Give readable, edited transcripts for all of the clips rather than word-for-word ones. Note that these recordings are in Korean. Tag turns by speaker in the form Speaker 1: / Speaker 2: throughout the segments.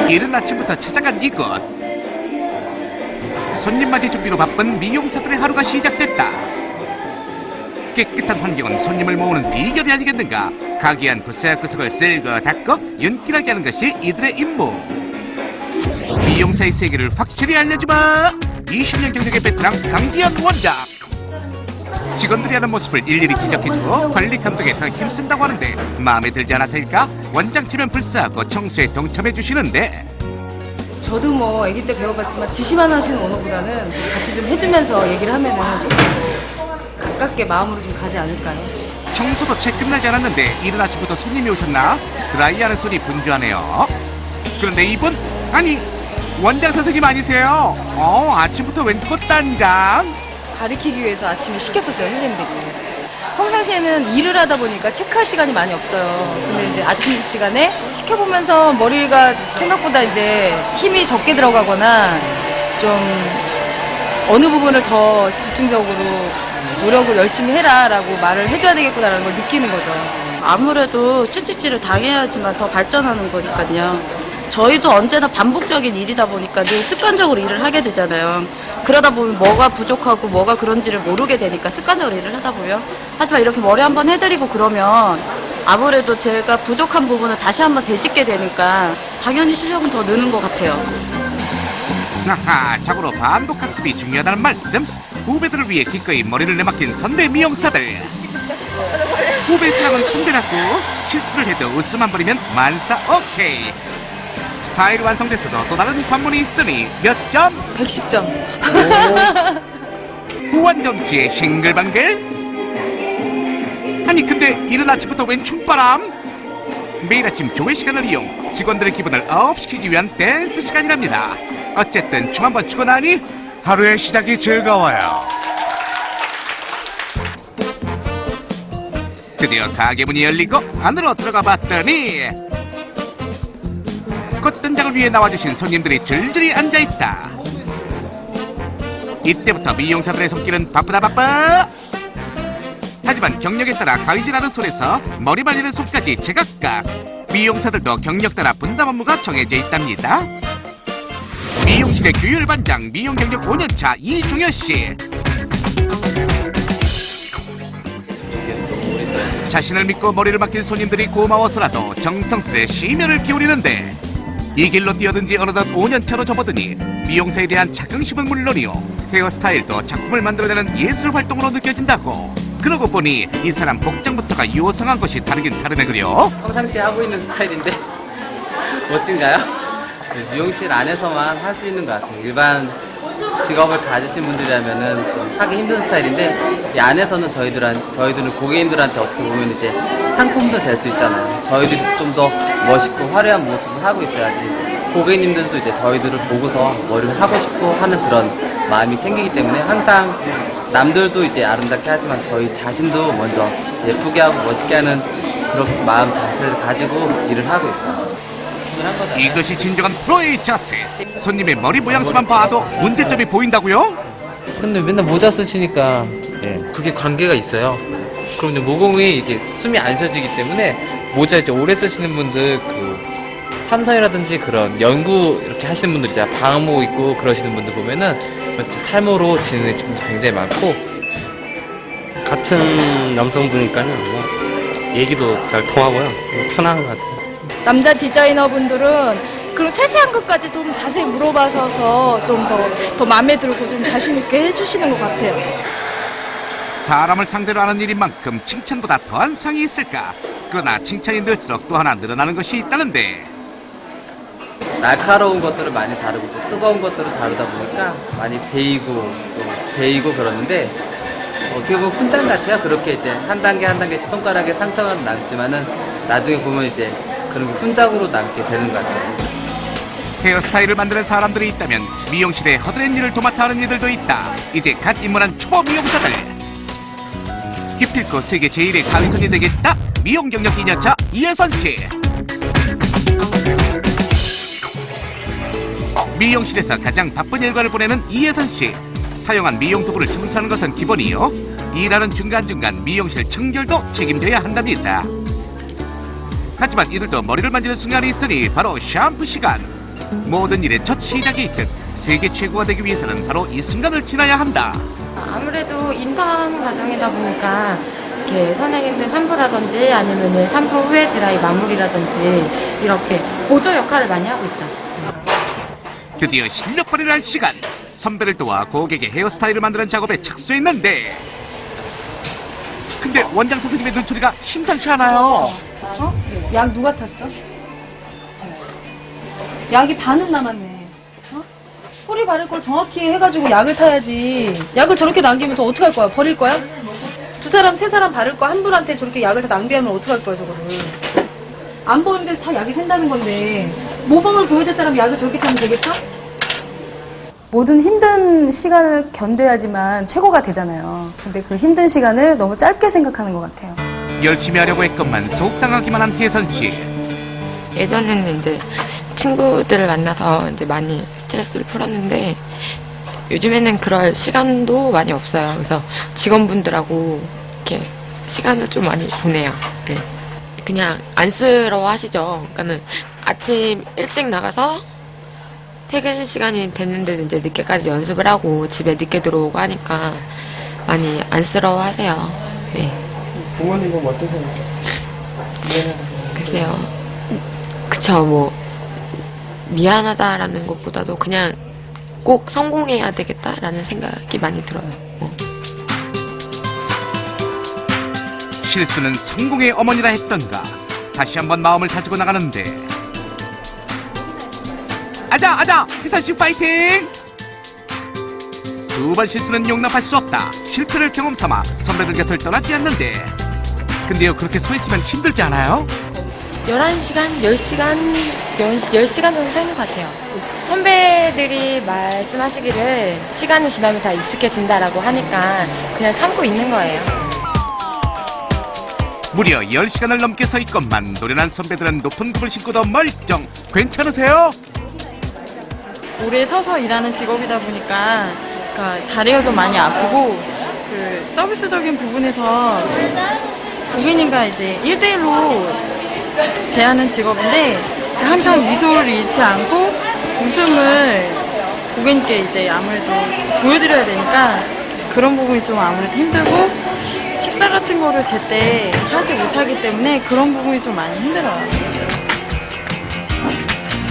Speaker 1: 이른 아침부터 찾아간 이곳. 손님 맞이 준비로 바쁜 미용사들의 하루가 시작됐다. 깨끗한 환경은 손님을 모으는 비결이 아니겠는가. 가기한 구석구석을 쓸고 닦고 윤기나게 하는 것이 이들의 임무. 미용사의 세계를 확실히 알려주마. 20년 경력의 베테랑 강지연 원장. 직원들이 하는 모습을 일일이 지적해주고 관리 감독에 더 힘쓴다고 하는데 마음에 들지 않아서일까? 원장 치면 불사하고 청소에 동참해 주시는데
Speaker 2: 저도 뭐 아기 때 배워봤지만 지시만 하시는 오너보다는 같이 좀 해주면서 얘기를 하면은 조금 가깝게 마음으로 좀 가지 않을까요?
Speaker 1: 청소도 채 끝나지 않았는데 이른 아침부터 손님이 오셨나? 드라이하는 소리 분주하네요. 그런데 이분 아니 원장 선생님 아니세요? 아침부터 웬 꽃단장?
Speaker 2: 가리키기 위해서 아침에 시켰었어요, 선생님들이. 평상시에는 일을 하다 보니까 체크할 시간이 많이 없어요. 근데 이제 아침 시간에 시켜보면서 머리가 생각보다 이제 힘이 적게 들어가거나 좀 어느 부분을 더 집중적으로 노력을 열심히 해라라고 말을 해줘야 되겠구나라는 걸 느끼는 거죠.
Speaker 3: 아무래도 채찍질을 당해야지만 더 발전하는 거니까요. 저희도 언제나 반복적인 일이다 보니까 늘 습관적으로 일을 하게 되잖아요. 그러다 보면 뭐가 부족하고 뭐가 그런지를 모르게 되니까 습관적으로 일을 하다 보면. 하지만 이렇게 머리 한번 해드리고 그러면 아무래도 제가 부족한 부분을 다시 한번 되짚게 되니까 당연히 실력은 더 느는 것 같아요.
Speaker 1: 아하, 자고로 반복 학습이 중요하다는 말씀. 후배들을 위해 기꺼이 머리를 내맡긴 선배 미용사들. 후배 사랑은 선배라고. 실수를 해도 웃음만 버리면 만사 오케이. 스타일 완성돼서도 또 다른 관문이 있으니 몇 점?
Speaker 2: 110점.
Speaker 1: 후원 점수에 싱글방글? 아니 근데 이른 아침부터 웬 춤바람? 매일 아침 조회 시간을 이용 직원들의 기분을 업시키기 위한 댄스 시간이랍니다. 어쨌든 춤 한번 추고 나니 하루의 시작이 즐거워요. 드디어 가게 문이 열리고 안으로 들어가 봤더니 꽃단장을 위해 나와주신 손님들이 줄줄이 앉아있다. 이때부터 미용사들의 손길은 바쁘다 바빠. 하지만 경력에 따라 가위질하는 손에서 머리 말리는 손까지 제각각. 미용사들도 경력 따라 분담 업무가 정해져 있답니다. 미용실의 규율 반장 미용 경력 5년차 이중현씨. 자신을 믿고 머리를 맡긴 손님들이 고마워서라도 정성스레 심혈을 기울이는데 이 길로 뛰어든지 어느덧 5년차로 접어드니 미용사에 대한 자긍심은 물론이요 헤어스타일도 작품을 만들어내는 예술 활동으로 느껴진다고. 그러고 보니 이 사람 복장부터가 요상한 것이 다르긴 다르네 그려.
Speaker 4: 평상시에 하고 있는 스타일인데 멋진가요? 미용실 안에서만 할 수 있는 것 같아요. 일반 직업을 가지신 분들이라면은 좀 하기 힘든 스타일인데 이 안에서는 저희들은 고객님들한테 어떻게 보면 이제 상품도 될 수 있잖아요. 저희들이 좀 더 멋있고 화려한 모습을 하고 있어야지 고객님들도 이제 저희들을 보고서 머리를 하고 싶고 하는 그런 마음이 생기기 때문에 항상 남들도 이제 아름답게 하지만 저희 자신도 먼저 예쁘게 하고 멋있게 하는 그런 마음 자세를 가지고 일을 하고 있어요.
Speaker 1: 이것이 진정한 프로의 자세. 손님의 머리 모양새만 봐도 문제점이 보인다고요?
Speaker 5: 근데 맨날 모자 쓰시니까 그게 관계가 있어요. 그럼 이제 모공이 이게 숨이 안 쉬어지기 때문에 모자 이제 오래 쓰시는 분들 그 삼성이라든지 그런 연구 이렇게 하시는 분들 있잖아요. 방목 있고 그러시는 분들 보면은 탈모로 지내는 분들 굉장히 많고.
Speaker 6: 같은 남성분이니까요. 뭐 얘기도 잘 통하고요. 편한 것 같아요.
Speaker 7: 남자 디자이너분들은 그런 세세한 것까지 좀 자세히 물어봐서 좀 더 마음에 들고 좀 자신 있게 해주시는 것 같아요.
Speaker 1: 사람을 상대로 하는 일인 만큼 칭찬보다 더한 상이 있을까? 그러나 칭찬이 늘수록 또 하나 늘어나는 것이 있다는데
Speaker 4: 날카로운 것들을 많이 다루고 또 뜨거운 것들을 다루다 보니까 많이 데이고 그러는데 어떻게 보면 훈장 같아요. 그렇게 이제 한 단계 한 단계씩 손가락에 상처가 남지만은 나중에 보면 이제 그런 게 훈장으로 남게 되는 것 같아요.
Speaker 1: 헤어스타일을 만드는 사람들이 있다면 미용실에 허드렛 일을 도맡아 하는 이들도 있다. 이제 갓 입문한 초보 미용사들. 기필코 세계 제1의 가위손이 되겠다. 미용 경력 2년차 이혜선씨. 미용실에서 가장 바쁜 일과를 보내는 이혜선씨. 사용한 미용 도구를 청소하는 것은 기본이요. 일하는 중간중간 미용실 청결도 책임져야 한답니다. 하지만 이들도 머리를 만지는 순간이 있으니 바로 샴푸 시간. 모든 일의 첫 시작이 있듯 세계 최고가 되기 위해서는 바로 이 순간을 지나야 한다.
Speaker 8: 아무래도 인턴 과정이다 보니까 이렇게 선생님들 샴푸라든지 아니면 샴푸 후에 드라이 마무리라든지 이렇게 보조 역할을 많이 하고 있죠.
Speaker 1: 드디어 실력 발휘를 할 시간. 선배를 도와 고객의 헤어스타일을 만드는 작업에 착수했는데 근데 원장 선생님의 눈초리가 심상치 않아요.
Speaker 2: 약 누가 탔어? 약이 반은 남았네. 뿌리 바를 걸 정확히 해가지고 약을 타야지. 약을 저렇게 남기면 더 어떡할 거야? 버릴 거야? 두 사람, 세 사람 바를 거 한 분한테 저렇게 약을 다 낭비하면 어떡할 거야, 저거를. 안 보이는 데서 다 약이 샌다는 건데 모범을 보여줄 사람 약을 저렇게 타면 되겠어? 모든 힘든 시간을 견뎌야지만 최고가 되잖아요. 근데 그 힘든 시간을 너무 짧게 생각하는 것 같아요.
Speaker 1: 열심히 하려고 했건만 속상하기만 한 혜선 씨.
Speaker 8: 예전에는 이제 친구들을 만나서 이제 많이 스트레스를 풀었는데 요즘에는 그럴 시간도 많이 없어요. 그래서 직원분들하고 이렇게 시간을 좀 많이 보내요. 네. 그냥 안쓰러워 하시죠. 그러니까는 아침 일찍 나가서 퇴근 시간이 됐는데도 이제 늦게까지 연습을 하고 집에 늦게 들어오고 하니까 많이 안쓰러워 하세요. 네.
Speaker 9: 부모님은 어떠세요?
Speaker 8: 글쎄요. 그쵸, 뭐, 미안하다라는 것보다도 그냥 꼭 성공해야 되겠다라는 생각이 많이 들어요.
Speaker 1: 실수는 성공의 어머니라 했던가. 다시 한번 마음을 가지고 나가는데 아자 혜선 씨 파이팅! 두 번 실수는 용납할 수 없다. 실패를 경험 삼아 선배들 곁을 떠나지 않는데 근데요 그렇게 서 있으면 힘들지 않아요?
Speaker 8: 11시간, 10시간 정도 서 있는 것 같아요. 선배들이 말씀하시기를 시간이 지나면 다 익숙해진다라고 하니까 그냥 참고 있는 거예요.
Speaker 1: 무려 10시간을 넘게 서 있건만 노련한 선배들은 높은 급을 신고도 멀쩡. 괜찮으세요?
Speaker 10: 오래 서서 일하는 직업이다 보니까 그러니까 다리가 좀 많이 아프고 그 서비스적인 부분에서 고객님과 이제 1대1로 대하는 직업인데 항상 미소를 잃지 않고 웃음을 고객님께 이제 아무래도 보여드려야 되니까 그런 부분이 좀 아무래도 힘들고 식사 같은 거를 제때 하지 못하기 때문에 그런 부분이 좀 많이 힘들어요.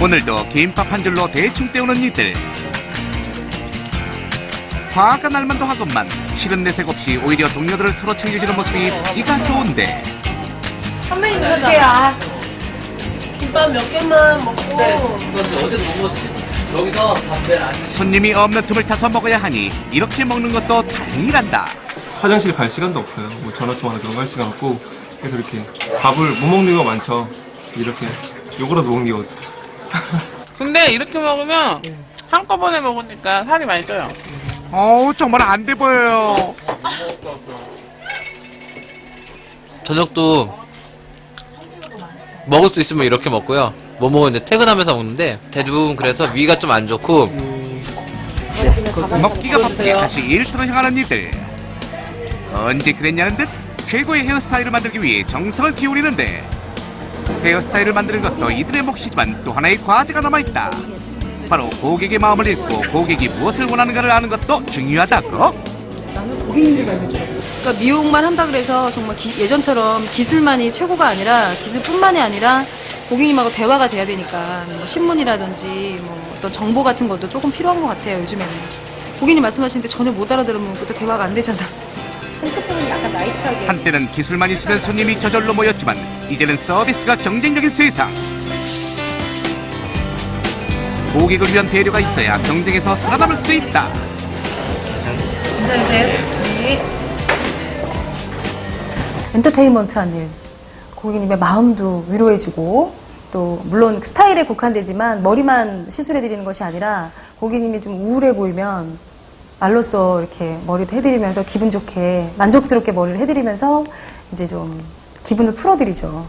Speaker 1: 오늘도 김밥 한 줄로 대충 때우는 이들. 화가 날 만도 하건만 싫은 내색 없이 오히려 동료들을 서로 챙겨주는 모습이 보기가 좋은데
Speaker 2: 선배님 그러세요.
Speaker 5: 김밥 몇 개만 먹고. 네, 어제도 못 먹었지. 여기서 밥 제일 안 드시.
Speaker 1: 손님이 없는 틈을 타서 먹어야 하니 이렇게 먹는 것도 다행이란다.
Speaker 9: 화장실 갈 시간도 없어요. 뭐 전화통화나 그런 거 할 시간 없고 그래서 이렇게 밥을 못 먹는 경우가 많죠. 이렇게 요거라도 먹는 게 어때?
Speaker 10: 근데 이렇게 먹으면 한꺼번에 먹으니까 살이 많이 쪄요.
Speaker 1: 정말 안 돼 보여요.
Speaker 5: 저녁도 먹을 수 있으면 이렇게 먹고요. 못 먹으면 이제 퇴근하면서 먹는데 대부분 그래서 위가 좀 안 좋고.
Speaker 1: 먹기가 바쁘게 다시 일터로 향하는 이들. 언제 그랬냐는 듯 최고의 헤어스타일을 만들기 위해 정성을 기울이는데 헤어스타일을 만드는 것도 이들의 몫이지만 또 하나의 과제가 남아있다. 바로 고객의 마음을 읽고 고객이 무엇을 원하는가를 아는 것도 중요하다고.
Speaker 2: 그러니까 미용만 한다 그래서 정말 예전처럼 기술만이 최고가 아니라 기술뿐만이 아니라 고객님하고 대화가 돼야 되니까 뭐 신문이라든지 뭐 어떤 정보 같은 것도 조금 필요한 것 같아요. 요즘에는 고객님 말씀하시는데 전혀 못 알아들으면 그것도 대화가 안 되잖아. 핸드폰은 약간 라이트하게.
Speaker 1: 한때는 기술만 있으면 손님이 저절로 모였지만 이제는 서비스가 경쟁적인 세상. 고객을 위한 배려가 있어야 경쟁에서 살아남을 수 있다.
Speaker 2: 괜찮으세요? 네. 엔터테인먼트한 일. 고객님의 마음도 위로해주고 또 물론 스타일에 국한되지만 머리만 시술해드리는 것이 아니라 고객님이 좀 우울해 보이면 말로써 이렇게 머리도 해드리면서 기분 좋게 만족스럽게 머리를 해드리면서 이제 좀 기분을 풀어드리죠.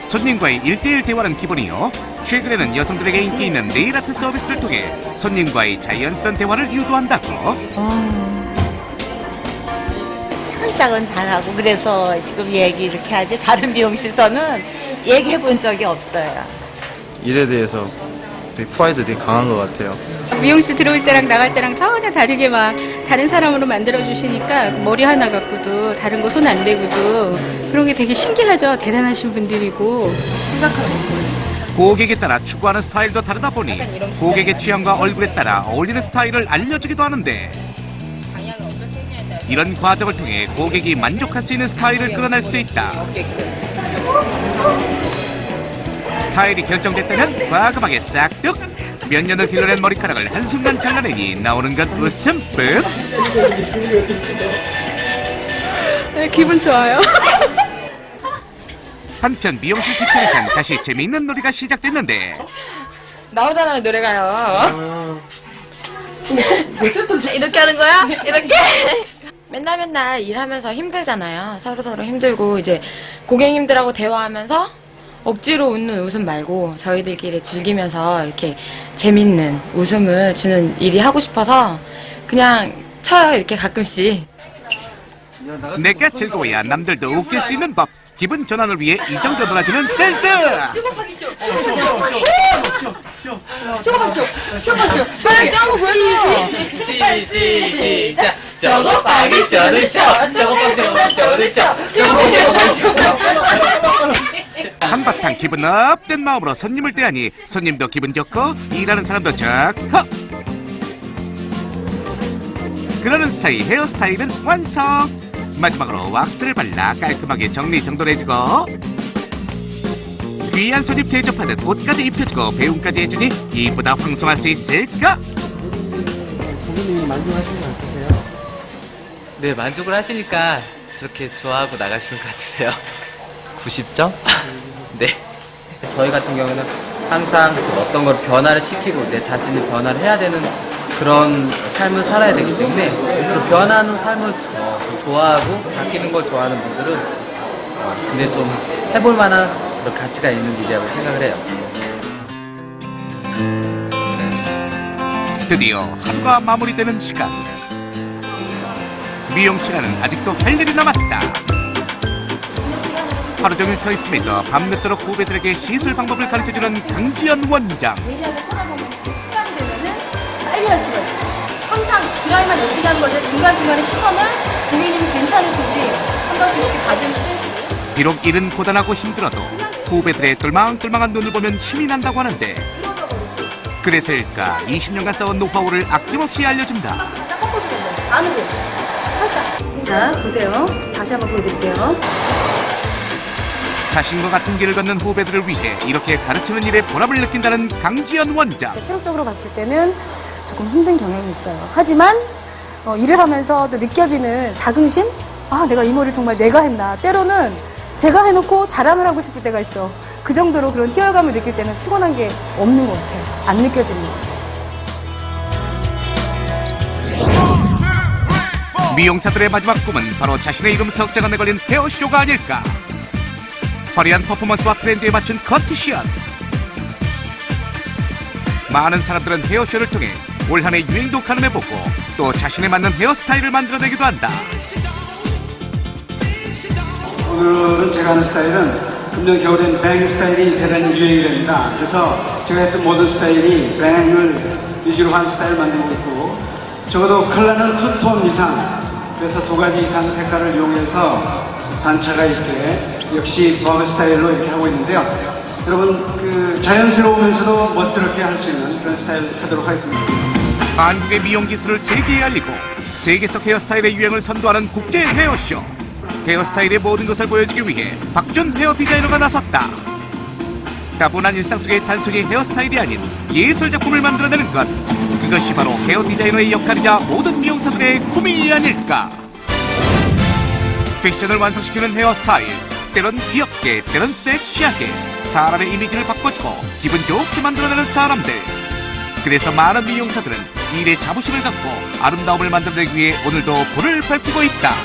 Speaker 1: 손님과의 1대1 대화는 기본이요. 최근에는 여성들에게 인기 있는 네일아트 서비스를 통해 손님과의 자연스러운 대화를 유도한다고.
Speaker 11: 상상은 잘하고 그래서 지금 얘기 이렇게 하지 다른 미용실에서는 얘기해 본 적이 없어요.
Speaker 12: 일에 대해서 되게 프라이드 되게 강한 것 같아요.
Speaker 13: 미용실 들어올 때랑 나갈 때랑 전혀 다르게 막 다른 사람으로 만들어 주시니까 머리 하나 갖고도 다른 거 손 안 대고도 그런 게 되게 신기하죠. 대단하신 분들이고.
Speaker 1: 고객에 따라 추구하는 스타일도 다르다 보니 고객의 취향과 얼굴에 따라 어울리는 스타일을 알려주기도 하는데, 이런 과정을 통해 고객이 만족할 수 있는 스타일을 끌어낼 수 있다. 스타일이 결정됐다면 과감하게 싹둑! 몇 년을 길러낸 머리카락을 한순간 잘라내니 나오는 것 웃음뿐.
Speaker 13: 네, 기분 좋아요.
Speaker 1: 한편 미용실 뒤편에선 다시 재미있는 놀이가 시작됐는데,
Speaker 8: 나오잖아요, 노래가요.
Speaker 3: 이렇게 하는 거야? 이렇게?
Speaker 8: 맨날 일하면서 힘들잖아요. 서로 힘들고, 이제 고객님들하고 대화하면서 억지로 웃는 웃음 말고 저희들끼리 즐기면서 이렇게 재밌는 웃음을 주는 일이 하고 싶어서 그냥 쳐요, 이렇게 가끔씩.
Speaker 1: 내가 즐거워야 남들도 웃길 수 있는 법. 기분 전환을 위해 이 정도 놀아주는 센스.
Speaker 8: 쇼급하기 쇼. 쇼. 빨리 짱구 보여주세요.
Speaker 4: 시작. 쇼급하기 쇼는 쇼. 쇼급하기 쇼는 쇼. 쇼급하기 쇼는 쇼.
Speaker 1: 한바탕 기분 업된 마음으로 손님을 대하니 손님도 기분 좋고 일하는 사람도 좋고. 그러는 사이 헤어스타일은 완성. 마지막으로 왁스를 발라 깔끔하게 정리정돈해주고, 귀한 손님 대접하듯 옷까지 입혀주고 배웅까지 해주니 이보다 황송할 수 있을까?
Speaker 12: 고객님이 만족하시는 거 어떠세요?
Speaker 5: 네, 만족을 하시니까 저렇게 좋아하고 나가시는 것 같으세요. 90점? 네.
Speaker 4: 저희 같은 경우는 항상 어떤 걸 변화를 시키고 내 자신을 변화를 해야 되는 그런 삶을 살아야 되기 때문에 그 변하는 삶을 좋아하고 바뀌는 걸 좋아하는 분들은 근데 좀 해볼 만한 그런 가치가 있는 일이라고 생각을 해요.
Speaker 1: 드디어 하루가 마무리되는 시간. 미용실에는 아직도 할 일이 남았다. 하루 종일 서 있음에도 밤늦도록 후배들에게 시술 방법을 가르쳐주는 강지연 원장.
Speaker 7: 예리하게 쳐다보면 습관이 되면은 빨리 할 수가 있어요. 항상 드라이만 열심히 하는 거죠. 중간중간에 시선을 고객님이 괜찮으신지 한 번씩 이렇게 봐주는 센스.
Speaker 1: 비록 일은 고단하고 힘들어도 후배들의 똘망똘망한 눈을 보면 힘이 난다고 하는데, 그래서일까 20년간 쌓은 노하우를 아낌없이 알려준다.
Speaker 7: 안으로 살짝. 자, 보세요. 다시 한번 보여드릴게요.
Speaker 1: 자신과 같은 길을 걷는 후배들을 위해 이렇게 가르치는 일에 보람을 느낀다는 강지연 원장.
Speaker 2: 체력적으로 봤을 때는 조금 힘든 경향이 있어요. 하지만 일을 하면서 또 느껴지는 자긍심? 아, 내가 이 머리를 정말 내가 했나. 때로는 제가 해놓고 자랑을 하고 싶을 때가 있어. 그 정도로 그런 희열감을 느낄 때는 피곤한 게 없는 것 같아요. 안 느껴집니다.
Speaker 1: 미용사들의 마지막 꿈은 바로 자신의 이름 석자가 걸린 헤어쇼가 아닐까. 화려한 퍼포먼스와 트렌드에 맞춘 커트샷. 많은 사람들은 헤어쇼를 통해 올 한해 유행도 가늠해보고 또 자신에 맞는 헤어스타일을 만들어내기도 한다.
Speaker 14: 오늘은 제가 하는 스타일은 금년 겨울엔 뱅 스타일이 대단히 유행이 됩니다. 그래서 제가 했던 모든 스타일이 뱅을 위주로 한 스타일을 만들고 있고, 적어도 컬러는 2톤 이상, 그래서 2가지 이상 색깔을 이용해서 단차가 있게 역시 버그 스타일로 이렇게 하고 있는데요. 여러분 그 자연스러우면서도 멋스럽게 할 수 있는 그런 스타일 하도록 하겠습니다.
Speaker 1: 한국의 미용 기술을 세계에 알리고 세계 속 헤어스타일의 유행을 선도하는 국제 헤어쇼. 헤어스타일의 모든 것을 보여주기 위해 박준 헤어 디자이너가 나섰다. 따분한 일상 속에 단순히 헤어스타일이 아닌 예술 작품을 만들어내는 것. 그것이 바로 헤어 디자이너의 역할이자 모든 미용사들의 꿈이 아닐까. 패션을 완성시키는 헤어스타일. 때론 귀엽게, 때론 섹시하게 사람의 이미지를 바꿔주고 기분 좋게 만들어내는 사람들. 그래서 많은 미용사들은 일에 자부심을 갖고 아름다움을 만들어내기 위해 오늘도 불을 밝히고 있다.